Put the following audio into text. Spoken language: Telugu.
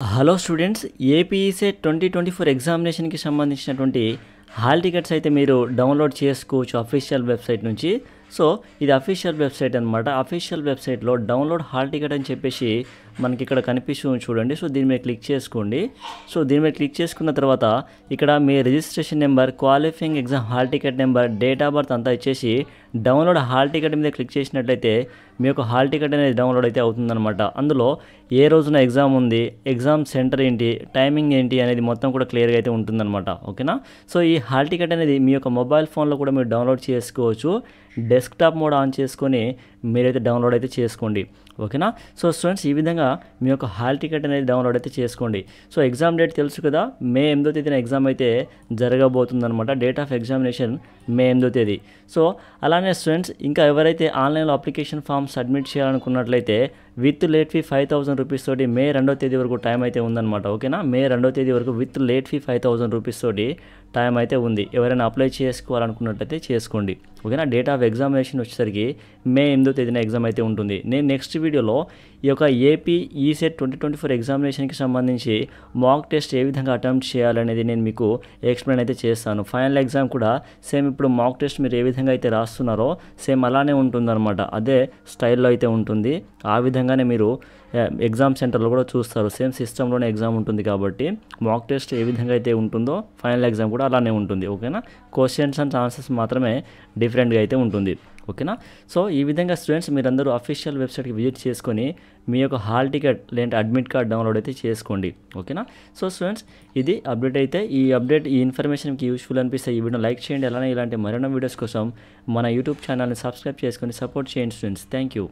హలో స్టూడెంట్స్, ఏపీఈసెట్ 2024 ఎగ్జామినేషన్కి సంబంధించినటువంటి హాల్ టికెట్స్ అయితే మీరు డౌన్లోడ్ చేసుకోవచ్చు అఫీషియల్ వెబ్సైట్ నుంచి. సో ఇది అఫీషియల్ వెబ్సైట్ అనమాట. అఫీషియల్ వెబ్సైట్లో డౌన్లోడ్ హాల్ టికెట్ అని చెప్పేసి మనకి ఇక్కడ కనిపిస్తుంది చూడండి. సో దీని మీద క్లిక్ చేసుకోండి. సో దీని మీద క్లిక్ చేసుకున్న తర్వాత ఇక్కడ మీ registration number, qualifying exam hall ticket number, date of birth అంతా ఇచ్చేసి డౌన్లోడ్ హాల్ టికెట్ మీద క్లిక్ చేసినట్లయితే మీ యొక్క హాల్ టికెట్ అనేది డౌన్లోడ్ అయితే అవుతుందన్నమాట. అందులో ఏ రోజున ఎగ్జామ్ ఉంది, ఎగ్జామ్ సెంటర్ ఏంటి, టైమింగ్ ఏంటి అనేది మొత్తం కూడా క్లియర్గా అయితే ఉంటుందన్నమాట. ఓకేనా. సో ఈ హాల్ టికెట్ అనేది మీ యొక్క మొబైల్ ఫోన్లో కూడా మీరు డౌన్లోడ్ చేసుకోవచ్చు. డెస్క్టాప్ మోడ్ ఆన్ చేసుకొని మీరైతే డౌన్లోడ్ అయితే చేసుకోండి. ఓకేనా. సో స్టూడెంట్స్, ఈ విధంగా మీ యొక్క హాల్ టికెట్ అనేది డౌన్లోడ్ అయితే చేసుకోండి. సో ఎగ్జామ్ డేట్ తెలుసు కదా, మే 8వ తేదీన ఎగ్జామ్ అయితే జరగబోతుందన్నమాట. డేట్ ఆఫ్ ఎగ్జామినేషన్ మే 8వ తేదీ. సో అలానే స్టూడెంట్స్, ఇంకా ఎవరైతే ఆన్లైన్లో అప్లికేషన్ ఫామ్ సబ్మిట్ చేయాలనుకున్నట్లయితే విత్ లేట్ ఫీ 5,000 రూపీస్ తోటి మే 2వ తేదీ వరకు టైం అయితే ఉందన్నమాట. ఓకేనా. మే 2వ తేదీ వరకు విత్ లేట్ ఫీ 5,000 రూపీస్ తోటి టైం అయితే ఉంది. ఎవరైనా అప్లై చేసుకోవాలనుకున్నట్లయితే చేసుకోండి. ఓకేనా. డేట్ ఆఫ్ ఎగ్జామినేషన్ వచ్చేసరికి మే 8వ తేదీన ఎగ్జామ్ అయితే ఉంటుంది. నేను నెక్స్ట్ వీడియోలో ఈ యొక్క ఏపీ ఈసెట్ 2024 ఎగ్జామినేషన్కి సంబంధించి మాక్ టెస్ట్ ఏ విధంగా అటెంప్ట్ చేయాలనేది నేను మీకు ఎక్స్ప్లెయిన్ అయితే చేస్తాను. ఫైనల్ ఎగ్జామ్ కూడా సేమ్ ఇప్పుడు మాక్ టెస్ట్ మీరు ఏ విధంగా అయితే రాస్తున్నారో సేమ్ అలానే ఉంటుందన్నమాట. అదే స్టైల్లో అయితే ఉంటుంది. ఆ విధంగానే మీరు ఎగ్జామ్ సెంటర్లో కూడా చూస్తారు. సేమ్ సిస్టంలోనే ఎగ్జామ్ ఉంటుంది కాబట్టి మాక్ టెస్ట్ ఏ విధంగా అయితే ఉంటుందో ఫైనల్ ఎగ్జామ్ కూడా అలానే ఉంటుంది. ఓకేనా. క్వశ్చన్స్ అండ్ ఆన్సర్స్ మాత్రమే డిఫరెంట్గా అయితే ఉంటుంది. ఓకేనా. సో ఈ విధంగా స్టూడెంట్స్ మీరందరూ అఫీషియల్ వెబ్సైట్కి విజిట్ చేసుకొని మీ యొక్క హాల్ టికెట్ లేదంటే అడ్మిట్ కార్డ్ డౌన్లోడ్ అయితే చేసుకోండి. ఓకేనా. సో స్టూడెంట్స్, ఇది అప్డేట్ అయితే. ఈ ఇన్ఫర్మేషన్కి యూస్ఫుల్ అనిపిస్తే ఈ వీడియో లైక్ చేయండి. అలానే ఇలాంటి మరిన్ని వీడియోస్ కోసం మన యూట్యూబ్ ఛానల్ని సబ్స్క్రైబ్ చేసుకొని సపోర్ట్ చేయండి స్టూడెంట్స్. Thank you.